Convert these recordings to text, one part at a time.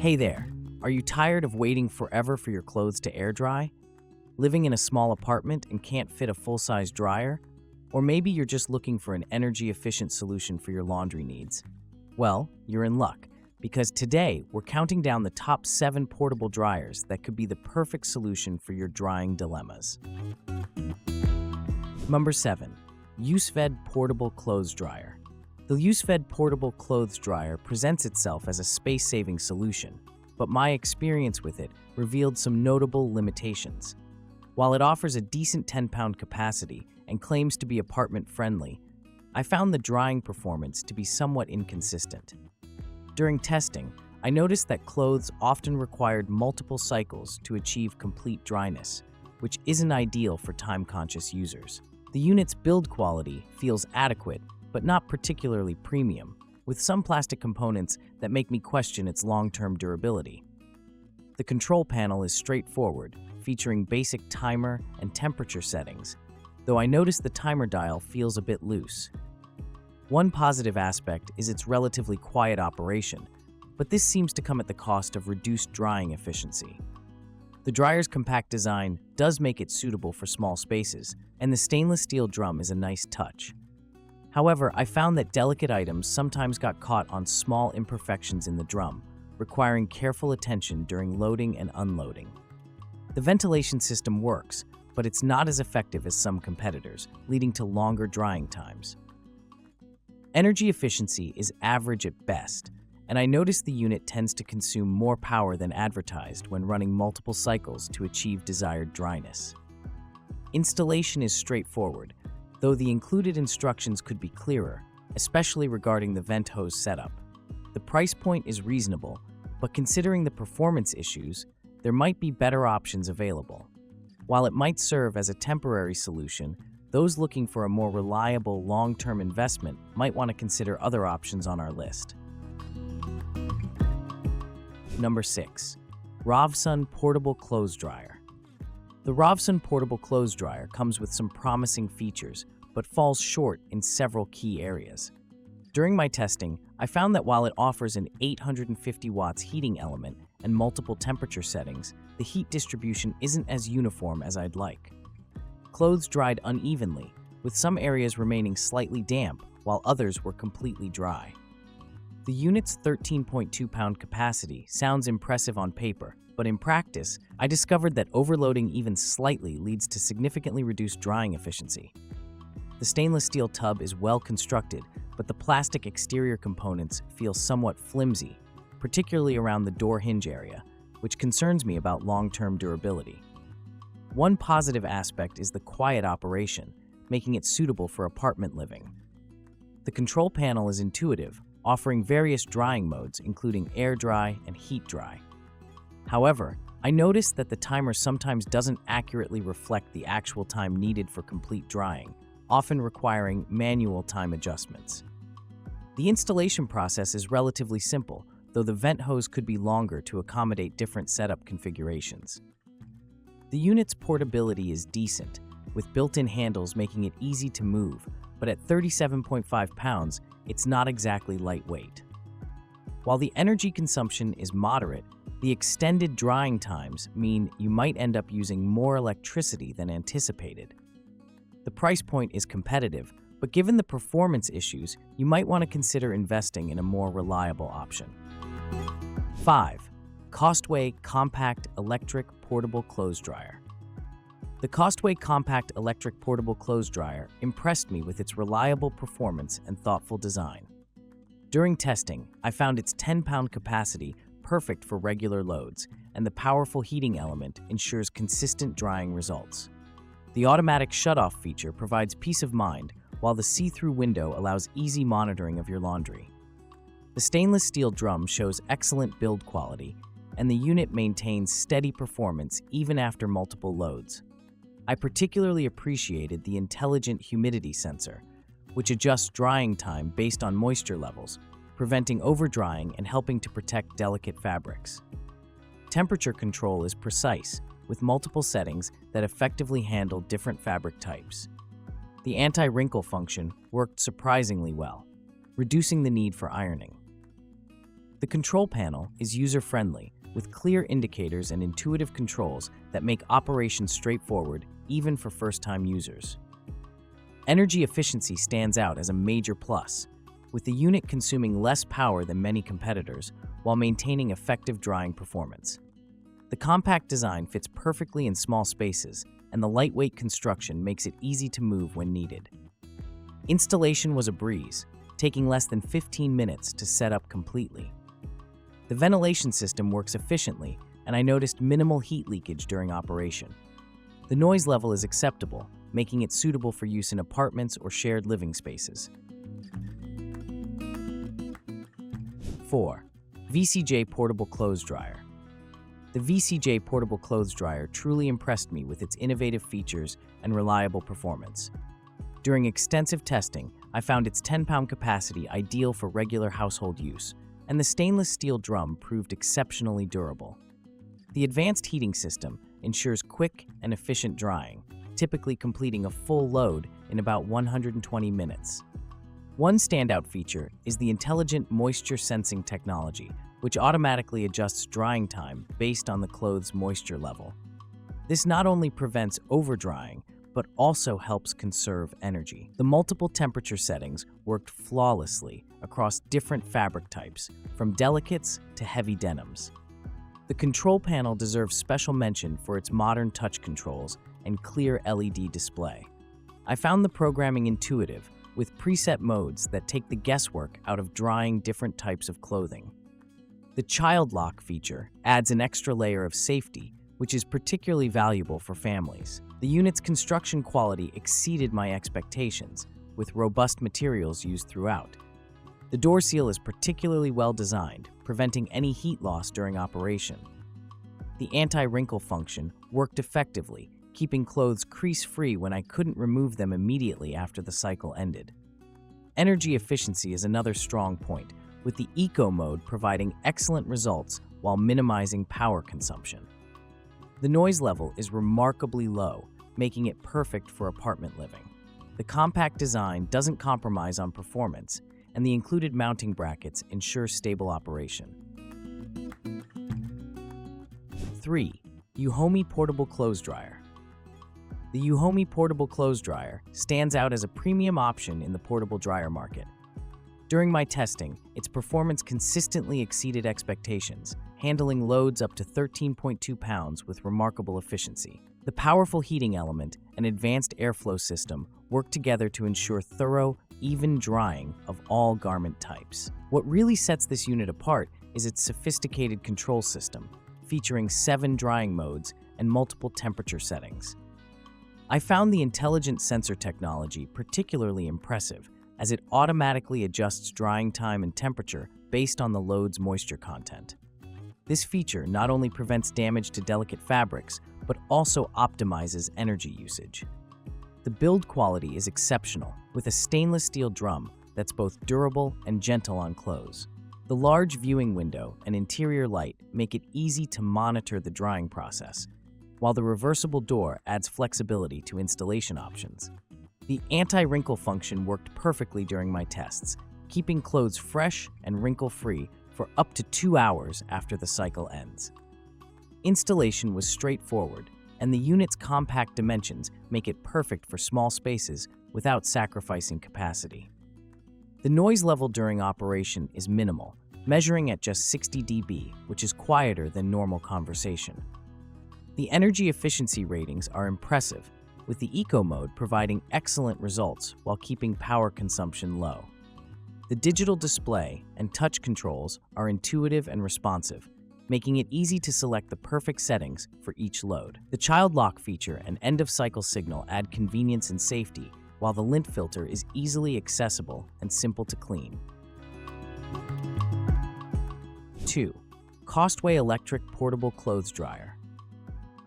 Hey there, are you tired of waiting forever for your clothes to air dry? Living in a small apartment and can't fit a full-size dryer? Or maybe you're just looking for an energy-efficient solution for your laundry needs? Well, you're in luck, because today we're counting down the top 7 portable dryers that could be the perfect solution for your drying dilemmas. Number 7. Ljusved Portable Clothes Dryer. The Ljusved Portable Clothes Dryer presents itself as a space-saving solution, but my experience with it revealed some notable limitations. While it offers a decent 10-pound capacity and claims to be apartment-friendly, I found the drying performance to be somewhat inconsistent. During testing, I noticed that clothes often required multiple cycles to achieve complete dryness, which isn't ideal for time-conscious users. The unit's build quality feels adequate, but not particularly premium, with some plastic components that make me question its long-term durability. The control panel is straightforward, featuring basic timer and temperature settings, though I notice the timer dial feels a bit loose. One positive aspect is its relatively quiet operation, but this seems to come at the cost of reduced drying efficiency. The dryer's compact design does make it suitable for small spaces, and the stainless steel drum is a nice touch. However, I found that delicate items sometimes got caught on small imperfections in the drum, requiring careful attention during loading and unloading. The ventilation system works, but it's not as effective as some competitors, leading to longer drying times. Energy efficiency is average at best, and I noticed the unit tends to consume more power than advertised when running multiple cycles to achieve desired dryness. Installation is straightforward, though the included instructions could be clearer, especially regarding the vent hose setup. The price point is reasonable, but considering the performance issues, there might be better options available. While it might serve as a temporary solution, those looking for a more reliable long-term investment might want to consider other options on our list. Number 6. Rovsun Portable Clothes Dryer. The Rovsun Portable Clothes Dryer comes with some promising features, but falls short in several key areas. During my testing, I found that while it offers an 850 watts heating element and multiple temperature settings, the heat distribution isn't as uniform as I'd like. Clothes dried unevenly, with some areas remaining slightly damp while others were completely dry. The unit's 13.2-pound capacity sounds impressive on paper, but in practice, I discovered that overloading even slightly leads to significantly reduced drying efficiency. The stainless steel tub is well constructed, but the plastic exterior components feel somewhat flimsy, particularly around the door hinge area, which concerns me about long-term durability. One positive aspect is the quiet operation, making it suitable for apartment living. The control panel is intuitive, offering various drying modes, including air dry and heat dry. However, I noticed that the timer sometimes doesn't accurately reflect the actual time needed for complete drying, often requiring manual time adjustments. The installation process is relatively simple, though the vent hose could be longer to accommodate different setup configurations. The unit's portability is decent, with built-in handles making it easy to move, but at 37.5 pounds, it's not exactly lightweight. While the energy consumption is moderate, the extended drying times mean you might end up using more electricity than anticipated. The price point is competitive, but given the performance issues, you might want to consider investing in a more reliable option. 5. Costway Compact Electric Portable Clothes Dryer. The Costway Compact Electric Portable Clothes Dryer impressed me with its reliable performance and thoughtful design. During testing, I found its 10-pound capacity perfect for regular loads, and the powerful heating element ensures consistent drying results. The automatic shutoff feature provides peace of mind, while the see-through window allows easy monitoring of your laundry. The stainless steel drum shows excellent build quality, and the unit maintains steady performance even after multiple loads. I particularly appreciated the intelligent humidity sensor, which adjusts drying time based on moisture levels, preventing overdrying and helping to protect delicate fabrics. Temperature control is precise, with multiple settings that effectively handle different fabric types. The anti-wrinkle function worked surprisingly well, reducing the need for ironing. The control panel is user-friendly, with clear indicators and intuitive controls that make operation straightforward even for first-time users. Energy efficiency stands out as a major plus, with the unit consuming less power than many competitors while maintaining effective drying performance. The compact design fits perfectly in small spaces, and the lightweight construction makes it easy to move when needed. Installation was a breeze, taking less than 15 minutes to set up completely. The ventilation system works efficiently, and I noticed minimal heat leakage during operation. The noise level is acceptable, making it suitable for use in apartments or shared living spaces. 4. VCJ Portable Clothes Dryer. The VCJ Portable Clothes Dryer truly impressed me with its innovative features and reliable performance. During extensive testing, I found its 10-pound capacity ideal for regular household use, and the stainless steel drum proved exceptionally durable. The advanced heating system ensures quick and efficient drying, typically completing a full load in about 120 minutes. One standout feature is the intelligent moisture sensing technology, which automatically adjusts drying time based on the clothes' moisture level. This not only prevents overdrying, but also helps conserve energy. The multiple temperature settings worked flawlessly across different fabric types, from delicates to heavy denims. The control panel deserves special mention for its modern touch controls and clear LED display. I found the programming intuitive, with preset modes that take the guesswork out of drying different types of clothing. The child lock feature adds an extra layer of safety, which is particularly valuable for families. The unit's construction quality exceeded my expectations, with robust materials used throughout. The door seal is particularly well designed, preventing any heat loss during operation. The anti-wrinkle function worked effectively, keeping clothes crease-free when I couldn't remove them immediately after the cycle ended. Energy efficiency is another strong point, with the Eco mode providing excellent results while minimizing power consumption. The noise level is remarkably low, making it perfect for apartment living. The compact design doesn't compromise on performance, and the included mounting brackets ensure stable operation. 3. Euhomy Portable Clothes Dryer. The Euhomy Portable Clothes Dryer stands out as a premium option in the portable dryer market. During my testing, its performance consistently exceeded expectations, handling loads up to 13.2 pounds with remarkable efficiency. The powerful heating element and advanced airflow system work together to ensure thorough, even drying of all garment types. What really sets this unit apart is its sophisticated control system, featuring 7 drying modes and multiple temperature settings. I found the intelligent sensor technology particularly impressive, as it automatically adjusts drying time and temperature based on the load's moisture content. This feature not only prevents damage to delicate fabrics, but also optimizes energy usage. The build quality is exceptional, with a stainless steel drum that's both durable and gentle on clothes. The large viewing window and interior light make it easy to monitor the drying process, while the reversible door adds flexibility to installation options. The anti-wrinkle function worked perfectly during my tests, keeping clothes fresh and wrinkle-free for up to 2 hours after the cycle ends. Installation was straightforward, and the unit's compact dimensions make it perfect for small spaces without sacrificing capacity. The noise level during operation is minimal, measuring at just 60 dB, which is quieter than normal conversation. The energy efficiency ratings are impressive, with the Eco mode providing excellent results while keeping power consumption low. The digital display and touch controls are intuitive and responsive, making it easy to select the perfect settings for each load. The child lock feature and end-of-cycle signal add convenience and safety, while the lint filter is easily accessible and simple to clean. 2. Costway Electric Portable Clothes Dryer.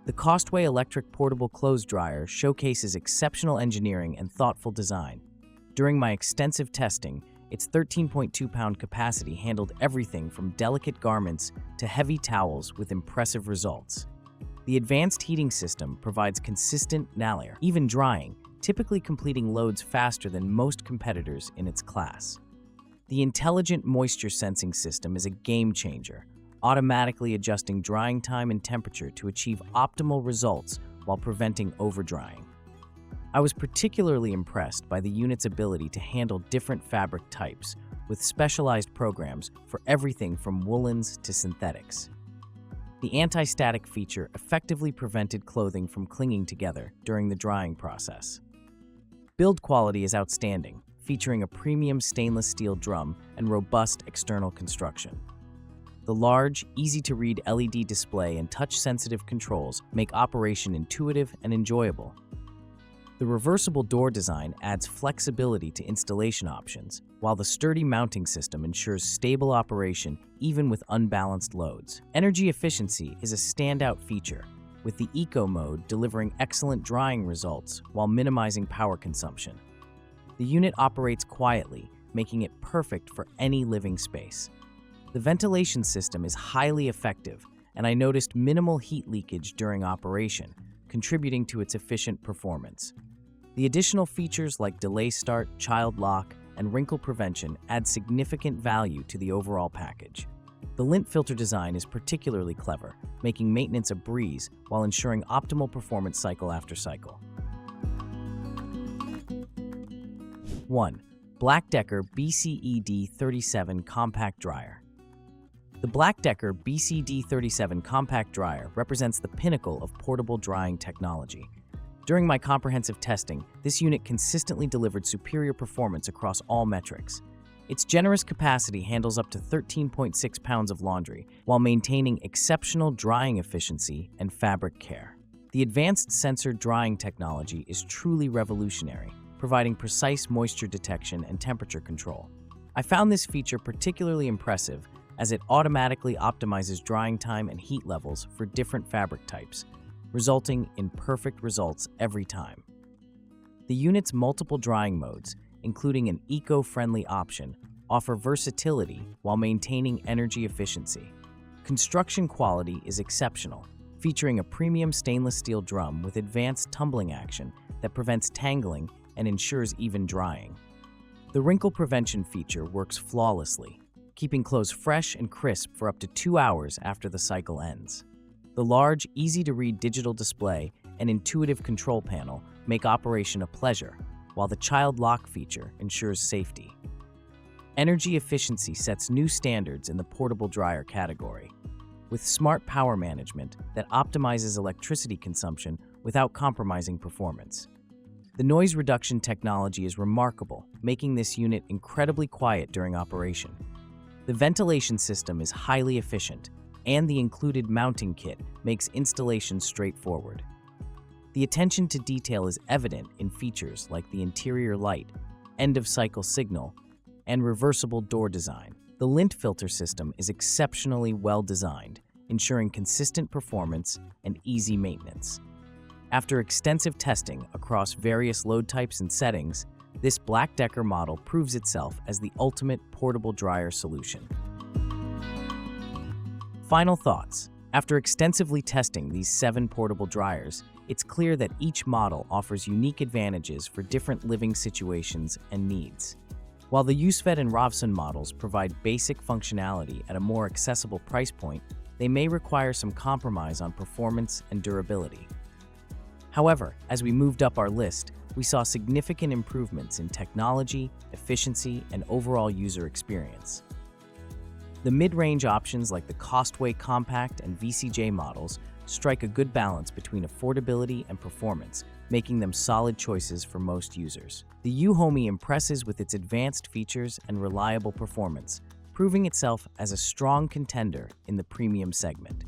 The Costway Electric Portable Clothes Dryer showcases exceptional engineering and thoughtful design. During my extensive testing, its 13.2-pound capacity handled everything from delicate garments to heavy towels with impressive results. The advanced heating system provides consistent, even drying, typically completing loads faster than most competitors in its class. The intelligent moisture sensing system is a game changer, automatically adjusting drying time and temperature to achieve optimal results while preventing overdrying. I was particularly impressed by the unit's ability to handle different fabric types, with specialized programs for everything from woolens to synthetics. The anti-static feature effectively prevented clothing from clinging together during the drying process. Build quality is outstanding, featuring a premium stainless steel drum and robust external construction. The large, easy-to-read LED display and touch-sensitive controls make operation intuitive and enjoyable. The reversible door design adds flexibility to installation options, while the sturdy mounting system ensures stable operation even with unbalanced loads. Energy efficiency is a standout feature, with the Eco mode delivering excellent drying results while minimizing power consumption. The unit operates quietly, making it perfect for any living space. The ventilation system is highly effective, and I noticed minimal heat leakage during operation, contributing to its efficient performance. The additional features like delay start, child lock, and wrinkle prevention add significant value to the overall package. The lint filter design is particularly clever, making maintenance a breeze while ensuring optimal performance cycle after cycle. 1. BLACK+DECKER BCED37 Compact Dryer. The BLACK+DECKER BCD37 Compact Dryer represents the pinnacle of portable drying technology. During my comprehensive testing, this unit consistently delivered superior performance across all metrics. Its generous capacity handles up to 13.6 pounds of laundry, while maintaining exceptional drying efficiency and fabric care. The advanced sensor drying technology is truly revolutionary, providing precise moisture detection and temperature control. I found this feature particularly impressive as it automatically optimizes drying time and heat levels for different fabric types, resulting in perfect results every time. The unit's multiple drying modes, including an eco-friendly option, offer versatility while maintaining energy efficiency. Construction quality is exceptional, featuring a premium stainless steel drum with advanced tumbling action that prevents tangling and ensures even drying. The wrinkle prevention feature works flawlessly, keeping clothes fresh and crisp for up to 2 hours after the cycle ends. The large, easy-to-read digital display and intuitive control panel make operation a pleasure, while the child lock feature ensures safety. Energy efficiency sets new standards in the portable dryer category, with smart power management that optimizes electricity consumption without compromising performance. The noise reduction technology is remarkable, making this unit incredibly quiet during operation. The ventilation system is highly efficient, and the included mounting kit makes installation straightforward. The attention to detail is evident in features like the interior light, end-of-cycle signal, and reversible door design. The lint filter system is exceptionally well designed, ensuring consistent performance and easy maintenance. After extensive testing across various load types and settings, this BLACK+DECKER model proves itself as the ultimate portable dryer solution. Final thoughts. After extensively testing these 7 portable dryers, it's clear that each model offers unique advantages for different living situations and needs. While the Ljusved and Rovsun models provide basic functionality at a more accessible price point, they may require some compromise on performance and durability. However, as we moved up our list, we saw significant improvements in technology, efficiency, and overall user experience. The mid-range options like the Costway Compact and VCJ models strike a good balance between affordability and performance, making them solid choices for most users. The Euhomy impresses with its advanced features and reliable performance, proving itself as a strong contender in the premium segment.